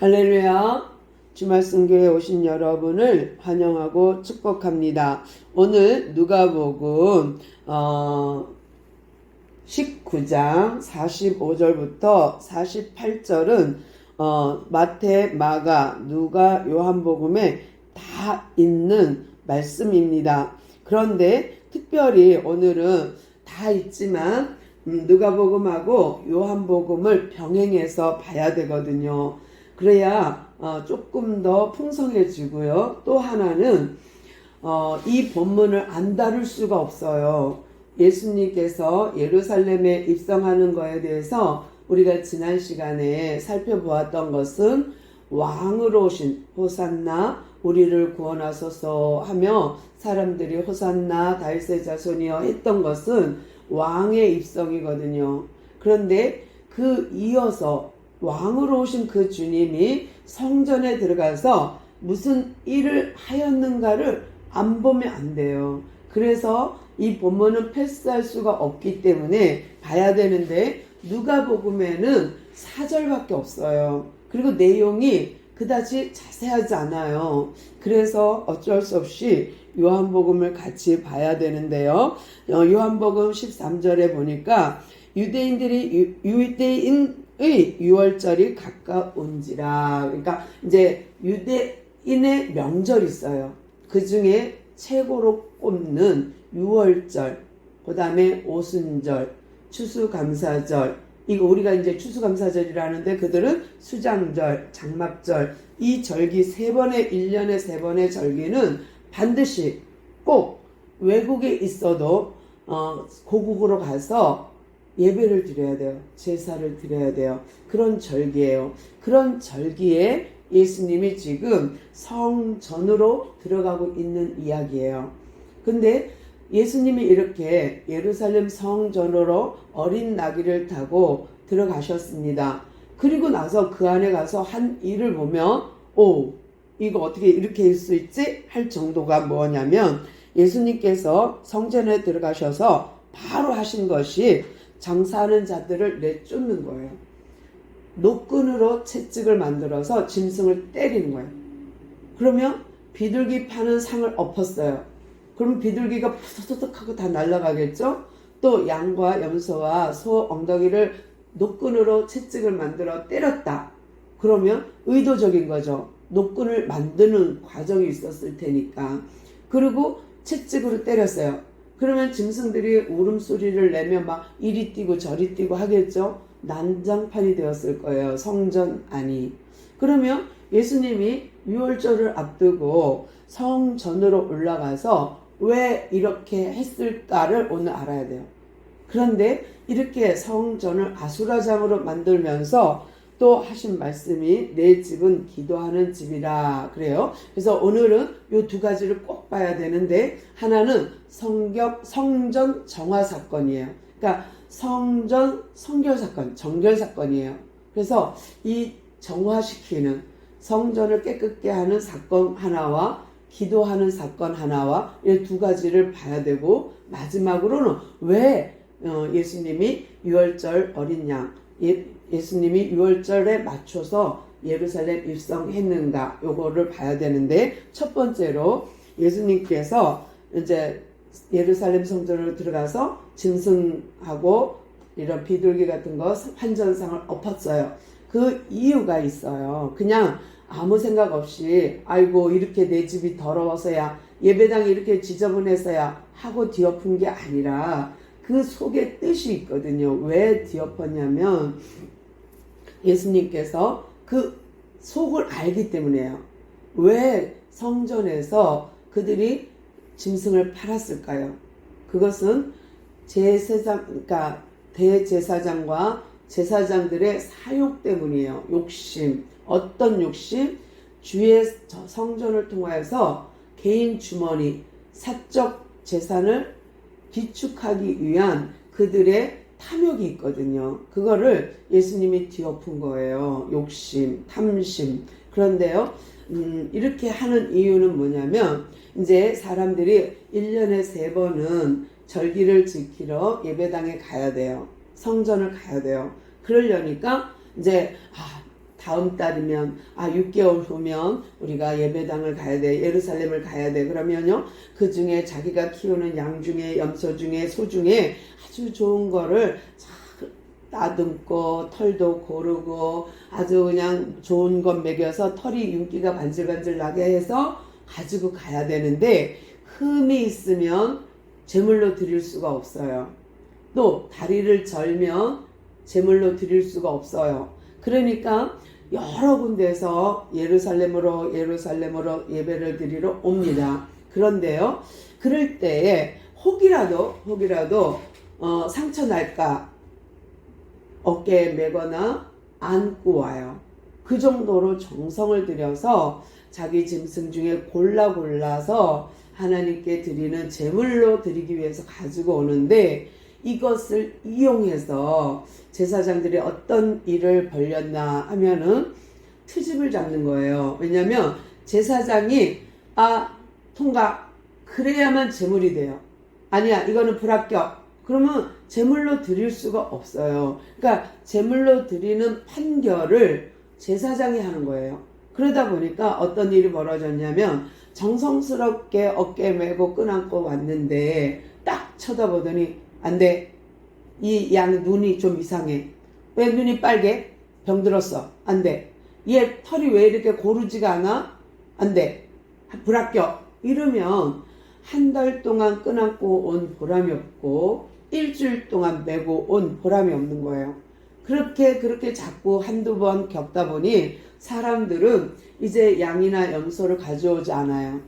할렐루야. 주말승교에 오신 여러분을 환영하고 축복합니다. 오늘 누가복음 19장 45절부터 48절은 마태, 마가, 누가, 요한복음에 다 있는 말씀입니다. 그런데 특별히 오늘은 다 있지만 누가복음하고 요한복음을 병행해서 봐야 되거든요. 그래야 조금 더 풍성해지고요. 또 하나는 이 본문을 안 다룰 수가 없어요. 예수님께서 예루살렘에 입성하는 것에 대해서 우리가 지난 시간에 살펴보았던 것은 왕으로 오신 호산나 우리를 구원하소서 하며 사람들이 호산나 다윗의 자손이여 했던 것은 왕의 입성이거든요. 그런데 그 이어서 왕으로 오신 그 주님이 성전에 들어가서 무슨 일을 하였는가를 안 보면 안 돼요. 그래서 이 본문은 패스할 수가 없기 때문에 봐야 되는데 누가복음에는 4절밖에 없어요. 그리고 내용이 그다지 자세하지 않아요. 그래서 어쩔 수 없이 요한복음을 같이 봐야 되는데요. 요한복음 13절에 보니까 유대인의 유월절이 가까운지라. 그러니까 이제 유대인의 명절이 있어요. 그 중에 최고로 꼽는 유월절, 그 다음에 오순절, 추수감사절. 이거 우리가 이제 추수감사절이라는데 그들은 수장절, 장막절, 이 절기 1년에 3번의 절기는 반드시 꼭 외국에 있어도 고국으로 가서 예배를 드려야 돼요. 제사를 드려야 돼요. 그런 절기예요. 그런 절기에 예수님이 지금 성전으로 들어가고 있는 이야기예요. 근데 예수님이 이렇게 예루살렘 성전으로 어린 나귀를 타고 들어가셨습니다. 그리고 나서 그 안에 가서 한 일을 보면 이거 어떻게 이렇게 할 수 있지? 할 정도가 뭐냐면 예수님께서 성전에 들어가셔서 바로 하신 것이 장사하는 자들을 내쫓는 거예요. 노끈으로 채찍을 만들어서 짐승을 때리는 거예요. 그러면 비둘기 파는 상을 엎었어요. 그럼 비둘기가 푸드득 하고 다 날아가겠죠? 또 양과 염소와 소 엉덩이를 노끈으로 채찍을 만들어 때렸다. 그러면 의도적인 거죠. 노끈을 만드는 과정이 있었을 테니까. 그리고 채찍으로 때렸어요. 그러면 짐승들이 울음소리를 내며 막 이리 뛰고 저리 뛰고 하겠죠? 난장판이 되었을 거예요. 성전 안이. 그러면 예수님이 유월절을 앞두고 성전으로 올라가서 왜 이렇게 했을까를 오늘 알아야 돼요. 그런데 이렇게 성전을 아수라장으로 만들면서 또 하신 말씀이 내 집은 기도하는 집이라 그래요. 그래서 오늘은 이 두 가지를 꼭 봐야 되는데 하나는 성전 정화 사건이에요. 그러니까 성전 성결 사건, 정결 사건이에요. 그래서 이 정화시키는 성전을 깨끗게 하는 사건 하나와 기도하는 사건 하나와 이 두 가지를 봐야 되고 마지막으로는 왜 예수님이 유월절 어린 양 예수님이 유월절에 맞춰서 예루살렘 입성했는가 요거를 봐야 되는데 첫 번째로 예수님께서 이제 예루살렘 성전으로 들어가서 짐승하고 이런 비둘기 같은 거 환전상을 엎었어요. 그 이유가 있어요. 그냥 아무 생각 없이 아이고 이렇게 내 집이 더러워서야 예배당이 이렇게 지저분해서야 하고 뒤엎은 게 아니라 그 속에 뜻이 있거든요. 왜 뒤엎었냐면 예수님께서 그 속을 알기 때문에요. 왜 성전에서 그들이 짐승을 팔았을까요? 그것은 그러니까 대제사장과 제사장들의 사욕 때문이에요. 욕심. 어떤 욕심? 주의 성전을 통하여서 개인 주머니, 사적 재산을 비축하기 위한 그들의 탐욕이 있거든요. 그거를 예수님이 뒤엎은 거예요. 욕심, 탐심. 그런데요, 이렇게 하는 이유는 뭐냐면 이제 사람들이 1년에 3번은 절기를 지키러 예배당에 가야 돼요. 성전을 가야 돼요. 그러려니까 이제 다음 달이면 6개월 후면 우리가 예배당을 가야 돼, 예루살렘을 가야 돼. 그러면요 그 중에 자기가 키우는 양 중에 염소 중에 소 중에 아주 좋은 거를 다듬고 털도 고르고 아주 그냥 좋은 것 먹여서 털이 윤기가 반질반질 나게 해서 가지고 가야 되는데 흠이 있으면 제물로 드릴 수가 없어요. 또 다리를 절면 제물로 드릴 수가 없어요. 그러니까 여러 군데서 예루살렘으로 예배를 드리러 옵니다. 그런데요 그럴 때에 혹이라도 상처 날까 어깨에 메거나 안고 와요. 그 정도로 정성을 들여서 자기 짐승 중에 골라서 하나님께 드리는 제물로 드리기 위해서 가지고 오는데 이것을 이용해서 제사장들이 어떤 일을 벌였나 하면은 트집을 잡는 거예요. 왜냐하면 제사장이 통과 그래야만 제물이 돼요. 아니야 이거는 불합격. 그러면 제물로 드릴 수가 없어요. 그러니까 제물로 드리는 판결을 제사장이 하는 거예요. 그러다 보니까 어떤 일이 벌어졌냐면 정성스럽게 어깨 메고 끈안고 왔는데 딱 쳐다보더니 안 돼. 이 양 눈이 좀 이상해. 왜 눈이 빨개? 병들었어. 안 돼. 얘 털이 왜 이렇게 고르지가 않아? 안 돼. 불합격. 이러면 한 달 동안 끈안고 온 보람이 없고 일주일 동안 메고 온 보람이 없는 거예요. 그렇게 자꾸 한두 번 겪다 보니 사람들은 이제 양이나 염소를 가져오지 않아요.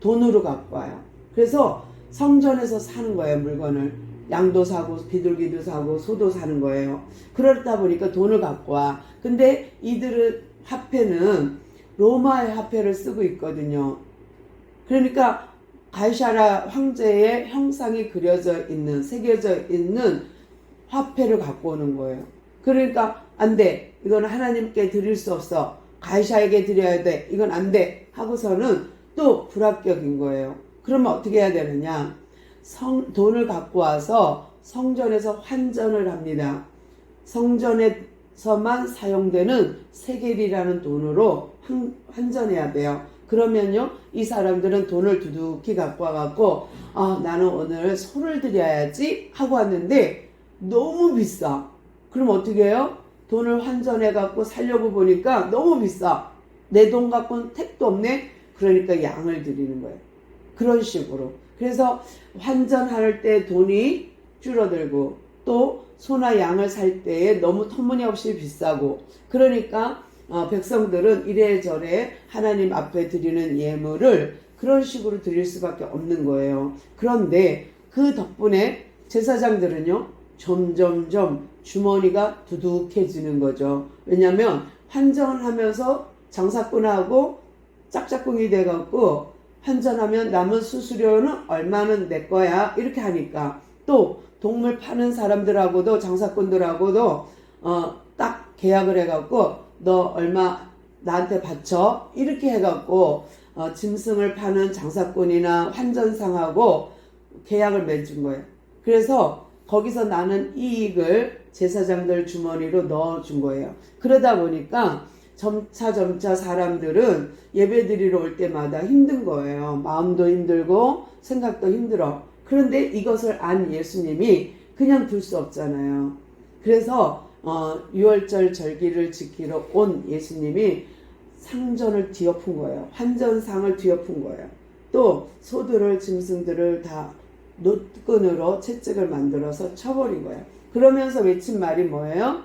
돈으로 갖고 와요. 그래서 성전에서 사는 거예요, 물건을. 양도 사고 비둘기도 사고 소도 사는 거예요. 그러다 보니까 돈을 갖고 와. 근데 이들은 화폐는 로마의 화폐를 쓰고 있거든요. 그러니까 가이사랴 황제의 형상이 새겨져 있는 화폐를 갖고 오는 거예요. 그러니까 안 돼. 이건 하나님께 드릴 수 없어. 가이사에게 드려야 돼. 이건 안 돼. 하고서는 또 불합격인 거예요. 그러면 어떻게 해야 되느냐? 돈을 갖고 와서 성전에서 환전을 합니다. 성전에서만 사용되는 세겔이라는 돈으로 환전해야 돼요. 그러면요 이 사람들은 돈을 두둑히 갖고 와갖고 나는 오늘 소를 드려야지 하고 왔는데 너무 비싸. 그럼 어떻게 해요? 돈을 환전해갖고 살려고 보니까 너무 비싸. 내 돈 갖고는 택도 없네. 그러니까 양을 드리는 거예요. 그런 식으로. 그래서 환전할 때 돈이 줄어들고 또 소나 양을 살 때에 너무 터무니없이 비싸고 그러니까 백성들은 이래저래 하나님 앞에 드리는 예물을 그런 식으로 드릴 수밖에 없는 거예요. 그런데 그 덕분에 제사장들은요 점점점 주머니가 두둑해지는 거죠. 왜냐하면 환전을 하면서 장사꾼하고 짝짝꿍이 돼갖고 환전하면 남은 수수료는 얼마는 내 거야 이렇게 하니까 또 동물 파는 사람들하고도 장사꾼들하고도 딱 계약을 해갖고 너 얼마 나한테 바쳐 이렇게 해갖고 짐승을 파는 장사꾼이나 환전상하고 계약을 맺은 거예요. 그래서 거기서 나는 이익을 제사장들 주머니로 넣어준 거예요. 그러다 보니까 점차 사람들은 예배드리러 올 때마다 힘든 거예요. 마음도 힘들고 생각도 힘들어. 그런데 이것을 안 예수님이 그냥 둘 수 없잖아요. 그래서 6월절 절기를 지키러 온 예수님이 상전을 뒤엎은 거예요. 환전상을 뒤엎은 거예요. 또 소들을 짐승들을 다 노끈으로 채찍을 만들어서 쳐버린 거예요. 그러면서 외친 말이 뭐예요?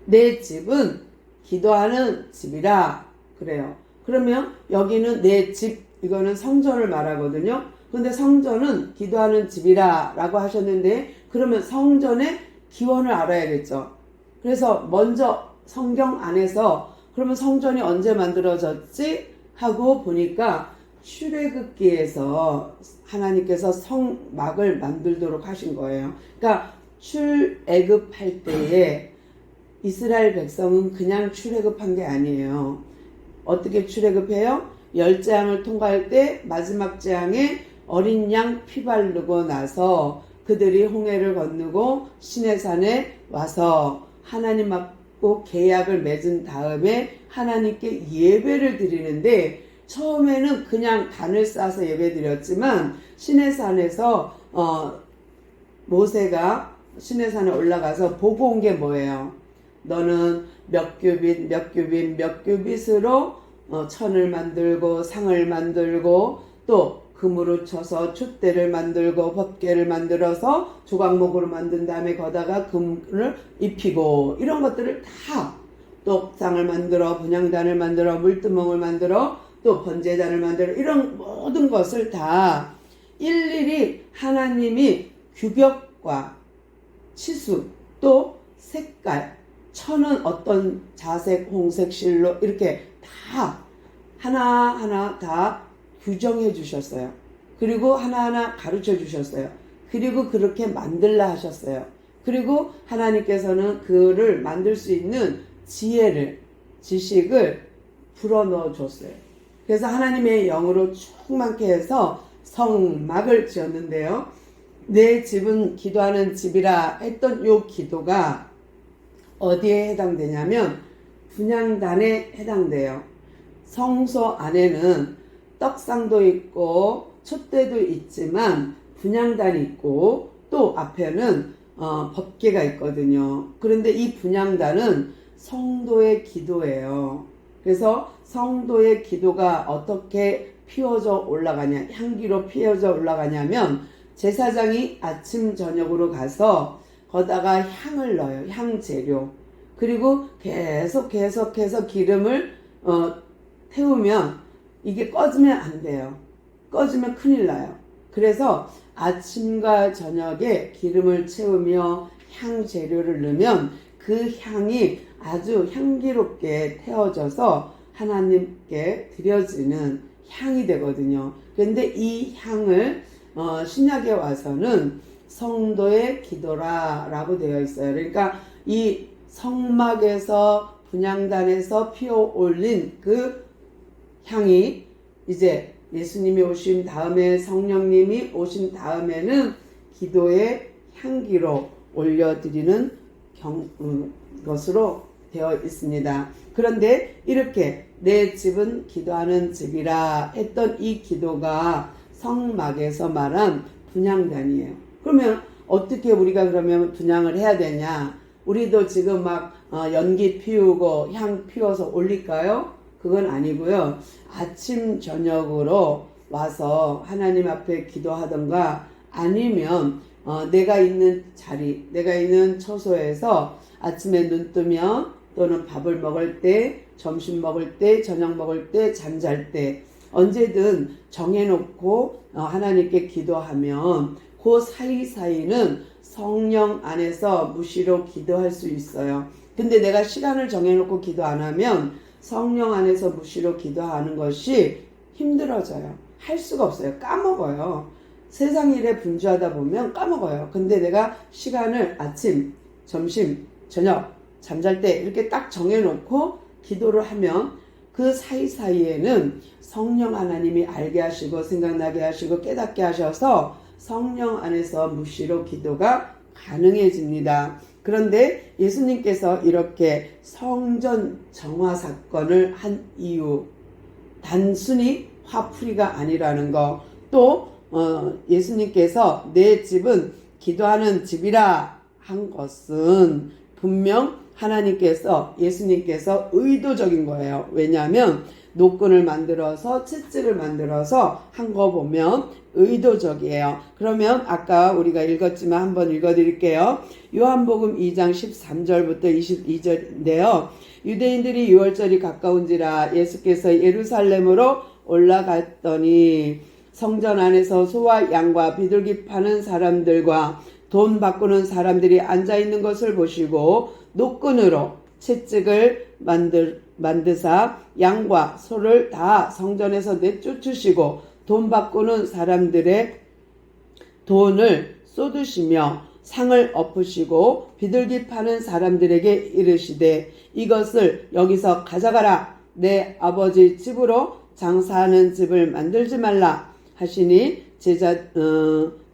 내 집은 기도하는 집이라 그래요. 그러면 여기는 내 집, 이거는 성전을 말하거든요. 근데 성전은 기도하는 집이라 라고 하셨는데 그러면 성전의 기원을 알아야겠죠. 그래서 먼저 성경 안에서 그러면 성전이 언제 만들어졌지? 하고 보니까 출애굽기에서 하나님께서 성막을 만들도록 하신 거예요. 그러니까 출애굽할 때에 이스라엘 백성은 그냥 출애굽한 게 아니에요. 어떻게 출애굽해요? 10재앙을 통과할 때 마지막 재앙에 어린 양 피 바르고 나서 그들이 홍해를 건너고 시내산에 와서 하나님 꼭 계약을 맺은 다음에 하나님께 예배를 드리는데, 처음에는 그냥 단을 쌓아서 예배 드렸지만 시내산에서 모세가 시내산에 올라가서 보고 온 게 뭐예요? 너는 몇 규빗 몇 규빗 몇 규빗으로 천을 만들고 상을 만들고 또 금으로 쳐서 촛대를 만들고 법궤를 만들어서 조각목으로 만든 다음에 거다가 금을 입히고, 이런 것들을 다, 또 상을 만들어 분향단을 만들어 물두멍을 만들어 또 번제단을 만들어, 이런 모든 것을 다 일일이 하나님이 규격과 치수 또 색깔, 천은 어떤 자색, 홍색, 실로 이렇게 다 하나하나 다 규정해 주셨어요. 그리고 하나하나 가르쳐 주셨어요. 그리고 그렇게 만들라 하셨어요. 그리고 하나님께서는 그를 만들 수 있는 지식을 불어넣어 줬어요. 그래서 하나님의 영으로 충만케 해서 성막을 지었는데요. 내 집은 기도하는 집이라 했던 요 기도가 어디에 해당되냐면 분향단에 해당돼요. 성소 안에는 떡상도 있고 촛대도 있지만 분향단이 있고 또 앞에는 법궤가 있거든요. 그런데 이 분향단은 성도의 기도예요. 그래서 성도의 기도가 어떻게 피워져 올라가냐, 향기로 피워져 올라가냐면 제사장이 아침 저녁으로 가서 거다가 향을 넣어요. 향재료. 그리고 계속해서 기름을 태우면 이게 꺼지면 안 돼요. 꺼지면 큰일 나요. 그래서 아침과 저녁에 기름을 채우며 향재료를 넣으면 그 향이 아주 향기롭게 태워져서 하나님께 드려지는 향이 되거든요. 그런데 이 향을 신약에 와서는 성도의 기도라라고 되어 있어요. 그러니까 이 성막에서 분향단에서 피어 올린 그 향이 이제 예수님이 오신 다음에, 성령님이 오신 다음에는 기도의 향기로 올려드리는 것으로 되어 있습니다. 그런데 이렇게 내 집은 기도하는 집이라 했던 이 기도가 성막에서 말한 분향단이에요. 그러면 어떻게 우리가 그러면 분향을 해야 되냐? 우리도 지금 막 연기 피우고 향 피워서 올릴까요? 그건 아니고요. 아침 저녁으로 와서 하나님 앞에 기도하던가, 아니면 내가 있는 자리, 내가 있는 처소에서 아침에 눈 뜨면 또는 밥을 먹을 때, 점심 먹을 때, 저녁 먹을 때, 잠잘 때 언제든 정해놓고 하나님께 기도하면 그 사이사이는 성령 안에서 무시로 기도할 수 있어요. 근데 내가 시간을 정해놓고 기도 안 하면 성령 안에서 무시로 기도하는 것이 힘들어져요. 할 수가 없어요. 까먹어요. 세상 일에 분주하다 보면 까먹어요. 근데 내가 시간을 아침, 점심, 저녁, 잠잘 때 이렇게 딱 정해놓고 기도를 하면 그 사이사이에는 성령 하나님이 알게 하시고 생각나게 하시고 깨닫게 하셔서 성령 안에서 무시로 기도가 가능해집니다. 그런데 예수님께서 이렇게 성전 정화 사건을 한 이유, 단순히 화풀이가 아니라는 거, 또 예수님께서 내 집은 기도하는 집이라 한 것은 분명 하나님께서, 예수님께서 의도적인 거예요. 왜냐하면 노끈을 만들어서 채찍을 만들어서 한 거 보면 의도적이에요. 그러면 아까 우리가 읽었지만 한번 읽어드릴게요. 요한복음 2장 13절부터 22절인데요. 유대인들이 유월절이 가까운지라 예수께서 예루살렘으로 올라갔더니 성전 안에서 소와 양과 비둘기 파는 사람들과 돈 바꾸는 사람들이 앉아있는 것을 보시고 노끈으로 채찍을 만드사 양과 소를 다 성전에서 내쫓으시고 돈 바꾸는 사람들의 돈을 쏟으시며 상을 엎으시고 비둘기 파는 사람들에게 이르시되 이것을 여기서 가져가라. 내 아버지 집으로 장사하는 집을 만들지 말라 하시니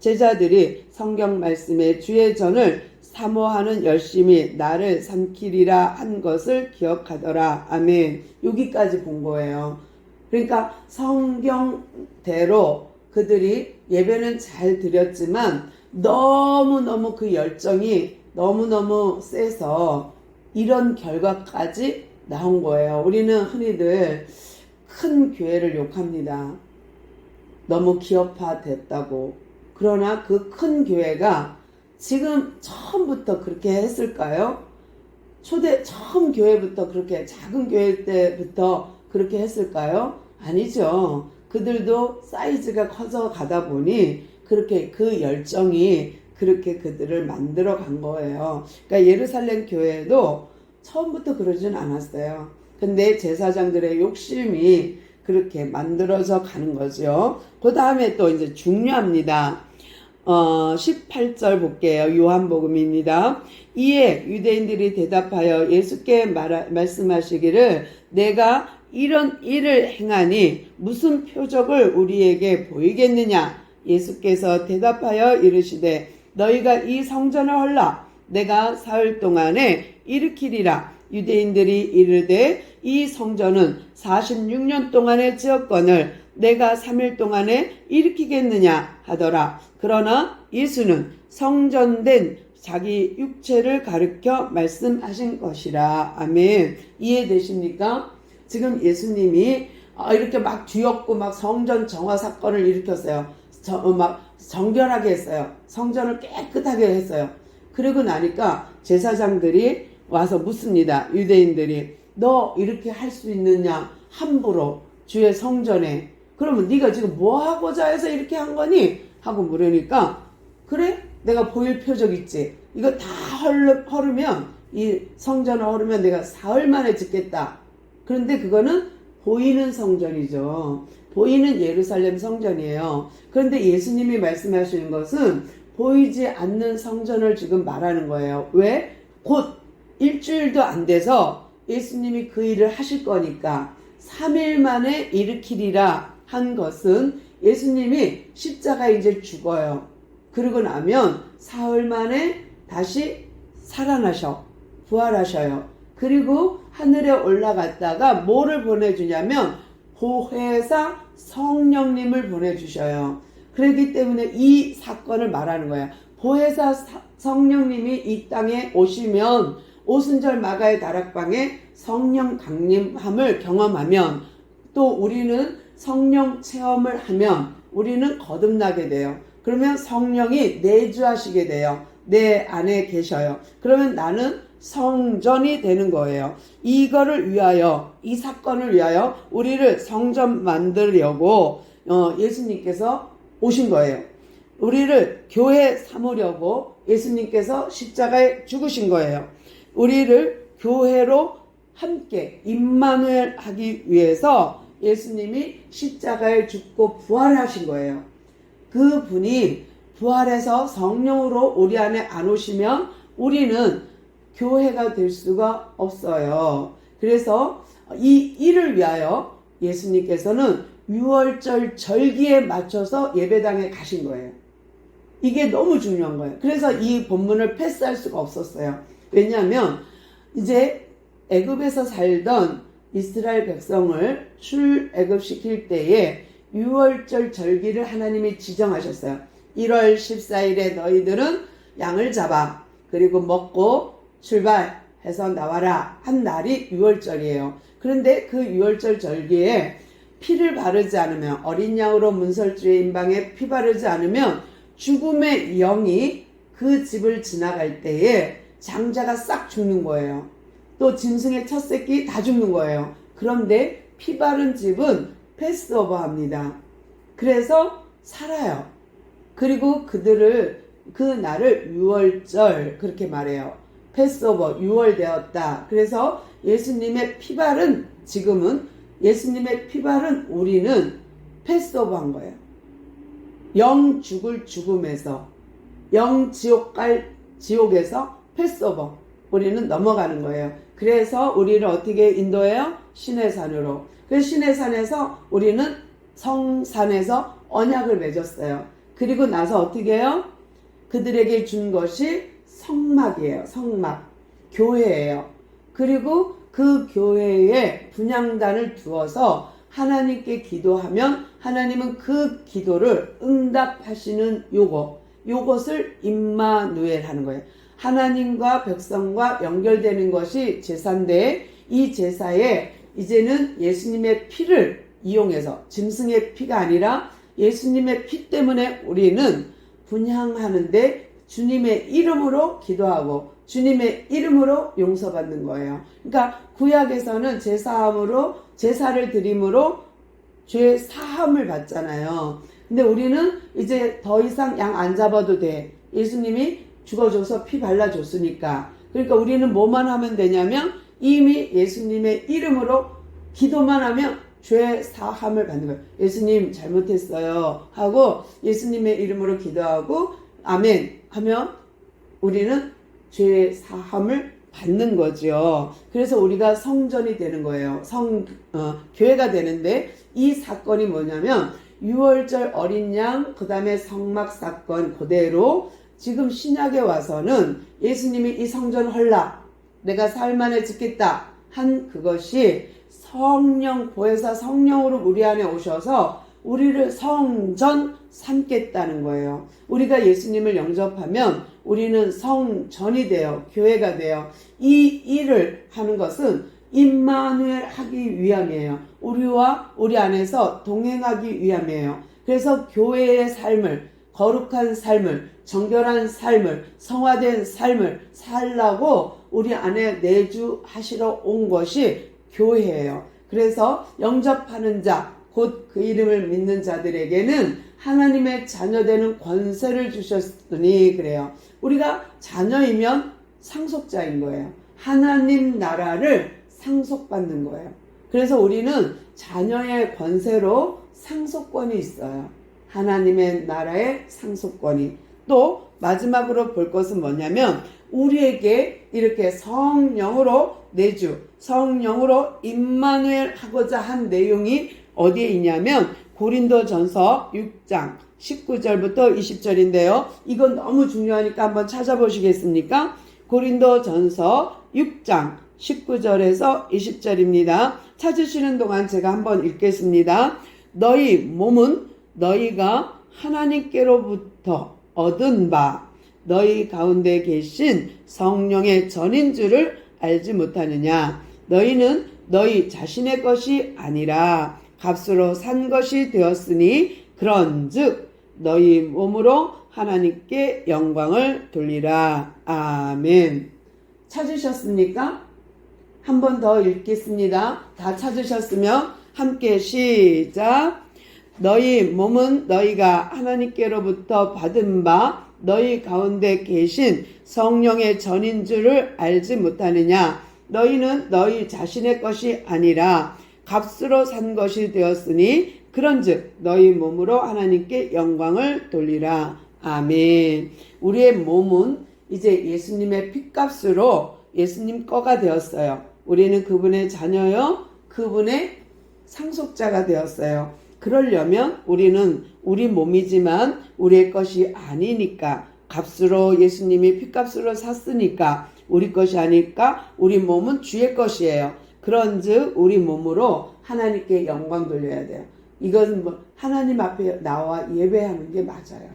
제자들이 성경 말씀에 주의 전을 사모하는 열심히 나를 삼키리라 한 것을 기억하더라. 아멘. 여기까지 본 거예요. 그러니까 성경대로 그들이 예배는 잘 드렸지만 너무너무 그 열정이 너무너무 세서 이런 결과까지 나온 거예요. 우리는 흔히들 큰 교회를 욕합니다. 너무 기업화 됐다고. 그러나 그 큰 교회가 지금 처음부터 그렇게 했을까요? 처음 교회부터 그렇게 작은 교회 때부터 그렇게 했을까요? 아니죠. 그들도 사이즈가 커져 가다 보니 그렇게 그 열정이 그렇게 그들을 만들어 간 거예요. 그러니까 예루살렘 교회도 처음부터 그러진 않았어요. 근데 제사장들의 욕심이 그렇게 만들어져 가는 거죠. 그 다음에 또 이제 중요합니다. 18절 볼게요. 요한복음입니다. 이에 유대인들이 대답하여 예수께 말씀하시기를 내가 이런 일을 행하니 무슨 표적을 우리에게 보이겠느냐. 예수께서 대답하여 이르시되 너희가 이 성전을 헐라 내가 사흘 동안에 일으키리라. 유대인들이 이르되 이 성전은 46년 동안에 지었거늘 내가 3일 동안에 일으키겠느냐 하더라. 그러나 예수는 성전된 자기 육체를 가르쳐 말씀하신 것이라. 아멘. 이해되십니까? 지금 예수님이 이렇게 막 뒤엎고 막 성전 정화 사건을 일으켰어요. 막 정결하게 했어요. 성전을 깨끗하게 했어요. 그러고 나니까 제사장들이 와서 묻습니다. 유대인들이 너 이렇게 할 수 있느냐 함부로 주의 성전에. 그러면 네가 지금 뭐 하고자 해서 이렇게 한 거니? 하고 물으니까 그래? 내가 보일 표적 있지. 이거 다 헐으면 이 성전을 헐으면 내가 사흘 만에 짓겠다. 그런데 그거는 보이는 성전이죠. 보이는 예루살렘 성전이에요. 그런데 예수님이 말씀하시는 것은 보이지 않는 성전을 지금 말하는 거예요. 왜? 곧 일주일도 안 돼서 예수님이 그 일을 하실 거니까 3일 만에 일으키리라 한 것은 예수님이 십자가에 이제 죽어요. 그러고 나면 사흘 만에 다시 살아나셔. 부활하셔요. 그리고 하늘에 올라갔다가 뭐를 보내주냐면 보혜사 성령님을 보내주셔요. 그렇기 때문에 이 사건을 말하는 거예요. 보혜사 성령님이 이 땅에 오시면 오순절 마가의 다락방에 성령 강림함을 경험하면 또 우리는 성령 체험을 하면 우리는 거듭나게 돼요. 그러면 성령이 내주하시게 돼요. 내 안에 계셔요. 그러면 나는 성전이 되는 거예요. 이거를 위하여, 이 사건을 위하여 우리를 성전 만들려고 예수님께서 오신 거예요. 우리를 교회 삼으려고 예수님께서 십자가에 죽으신 거예요. 우리를 교회로 함께 임마누엘 하기 위해서 예수님이 십자가에 죽고 부활하신 거예요. 그 분이 부활해서 성령으로 우리 안에 안 오시면 우리는 교회가 될 수가 없어요. 그래서 이 일을 위하여 예수님께서는 6월절 절기에 맞춰서 예배당에 가신 거예요. 이게 너무 중요한 거예요. 그래서 이 본문을 패스할 수가 없었어요. 왜냐하면 이제 애굽에서 살던 이스라엘 백성을 출애굽시킬 때에 6월절 절기를 하나님이 지정하셨어요. 1월 14일에 너희들은 양을 잡아 그리고 먹고 출발해서 나와라 한 날이 6월절이에요. 그런데 그 6월절 절기에 피를 바르지 않으면 어린 양으로 문설주의 임방에 피 바르지 않으면 죽음의 영이 그 집을 지나갈 때에 장자가 싹 죽는 거예요. 또 짐승의 첫 새끼 다 죽는 거예요. 그런데 피 바른 집은 패스오버 합니다. 그래서 살아요. 그리고 그들을 그 날을 6월절 그렇게 말해요. 패스오버 6월 되었다. 그래서 예수님의 피발은 지금은 예수님의 피발은 우리는 패스오버 한 거예요. 영 죽을 죽음에서 영 지옥 갈 지옥에서 패스오버 우리는 넘어가는 거예요. 그래서 우리를 어떻게 인도해요? 신의 산으로. 그 신의 산에서 우리는 성산에서 언약을 맺었어요. 그리고 나서 어떻게 해요? 그들에게 준 것이 성막이에요. 성막. 교회예요. 그리고 그 교회에 분향단을 두어서 하나님께 기도하면 하나님은 그 기도를 응답하시는 요것을 임마누엘 하는 거예요. 하나님과 백성과 연결되는 것이 제사인데 이 제사에 이제는 예수님의 피를 이용해서 짐승의 피가 아니라 예수님의 피 때문에 우리는 분향하는데 주님의 이름으로 기도하고 주님의 이름으로 용서받는 거예요. 그러니까 구약에서는 제사를 드림으로 죄 사함을 받잖아요. 근데 우리는 이제 더 이상 양 안 잡아도 돼. 예수님이 죽어줘서 피 발라줬으니까. 그러니까 우리는 뭐만 하면 되냐면 이미 예수님의 이름으로 기도만 하면 죄 사함을 받는 거예요. 예수님 잘못했어요 하고 예수님의 이름으로 기도하고 아멘 하면 우리는 죄 사함을 받는 거죠. 그래서 우리가 성전이 되는 거예요. 교회가 되는데 이 사건이 뭐냐면 유월절 어린 양 그 다음에 성막 사건 그대로 지금 신약에 와서는 예수님이 이 성전 헐라 내가 사흘 만에 짓겠다 한 그것이 성령 보혜사 성령으로 우리 안에 오셔서 우리를 성전 삼겠다는 거예요. 우리가 예수님을 영접하면 우리는 성전이 되어 교회가 되어 이 일을 하는 것은 임마누엘 하기 위함이에요. 우리와 우리 안에서 동행하기 위함이에요. 그래서 교회의 삶을 거룩한 삶을 정결한 삶을 성화된 삶을 살라고 우리 안에 내주하시러 온 것이 교회예요. 그래서 영접하는 자 곧 그 이름을 믿는 자들에게는 하나님의 자녀되는 권세를 주셨으니 그래요. 우리가 자녀이면 상속자인 거예요. 하나님 나라를 상속받는 거예요. 그래서 우리는 자녀의 권세로 상속권이 있어요. 하나님의 나라의 상속권이. 또 마지막으로 볼 것은 뭐냐면 우리에게 이렇게 성령으로 성령으로 임마누엘 하고자 한 내용이 어디에 있냐면 고린도전서 6장 19절부터 20절인데요. 이건 너무 중요하니까 한번 찾아보시겠습니까? 고린도전서 6장 19절에서 20절입니다. 찾으시는 동안 제가 한번 읽겠습니다. 너희 몸은 너희가 하나님께로부터 얻은 바 너희 가운데 계신 성령의 전인 줄을 알지 못하느냐. 너희는 너희 자신의 것이 아니라 값으로 산 것이 되었으니 그런즉 너희 몸으로 하나님께 영광을 돌리라. 아멘. 찾으셨습니까? 한 번 더 읽겠습니다. 다 찾으셨으면 함께 시작. 너희 몸은 너희가 하나님께로부터 받은 바 너희 가운데 계신 성령의 전인 줄을 알지 못하느냐. 너희는 너희 자신의 것이 아니라 값으로 산 것이 되었으니 그런즉 너희 몸으로 하나님께 영광을 돌리라. 아멘. 우리의 몸은 이제 예수님의 핏값으로 예수님 거가 되었어요. 우리는 그분의 자녀요, 그분의 상속자가 되었어요. 그러려면 우리는 우리 몸이지만 우리의 것이 아니니까 값으로 예수님이 핏값으로 샀으니까 우리 것이 아니까 우리 몸은 주의 것이에요. 그런즉 우리 몸으로 하나님께 영광 돌려야 돼요. 이건 하나님 앞에 나와 예배하는 게 맞아요.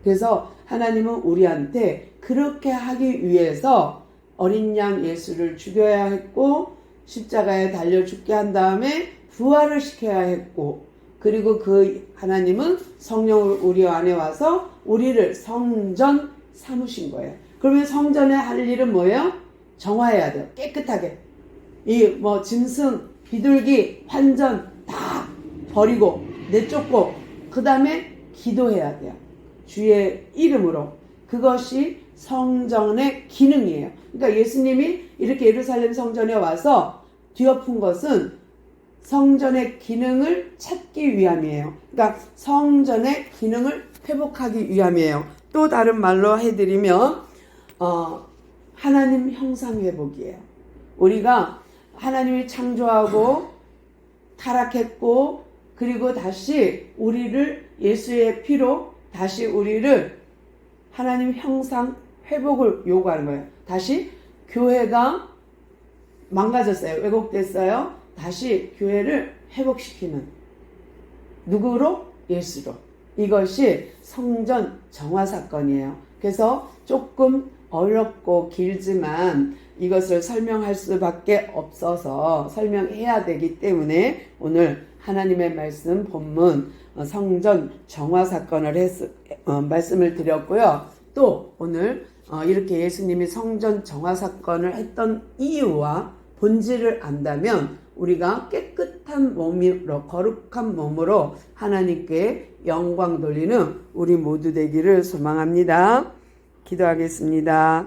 그래서 하나님은 우리한테 그렇게 하기 위해서 어린 양 예수를 죽여야 했고 십자가에 달려 죽게 한 다음에 부활을 시켜야 했고 그리고 그 하나님은 성령으로 우리 안에 와서 우리를 성전 삼으신 거예요. 그러면 성전에 할 일은 뭐예요? 정화해야 돼요. 깨끗하게. 짐승, 비둘기, 환전 다 버리고 내쫓고 그 다음에 기도해야 돼요. 주의 이름으로. 그것이 성전의 기능이에요. 그러니까 예수님이 이렇게 예루살렘 성전에 와서 뒤엎은 것은 성전의 기능을 찾기 위함이에요. 그러니까 성전의 기능을 회복하기 위함이에요. 또 다른 말로 해드리면 하나님 형상 회복이에요. 우리가 하나님이 창조하고 타락했고 그리고 다시 우리를 예수의 피로 다시 우리를 하나님 형상 회복을 요구하는 거예요. 다시 교회가 망가졌어요. 왜곡됐어요. 다시 교회를 회복시키는 누구로? 예수로. 이것이 성전 정화 사건이에요. 그래서 조금 어렵고 길지만 이것을 설명할 수밖에 없어서 설명해야 되기 때문에 오늘 하나님의 말씀 본문 성전 정화 사건을 말씀을 드렸고요. 또 오늘 이렇게 예수님이 성전 정화 사건을 했던 이유와 본질을 안다면 우리가 깨끗한 몸으로 거룩한 몸으로 하나님께 영광 돌리는 우리 모두 되기를 소망합니다. 기도하겠습니다.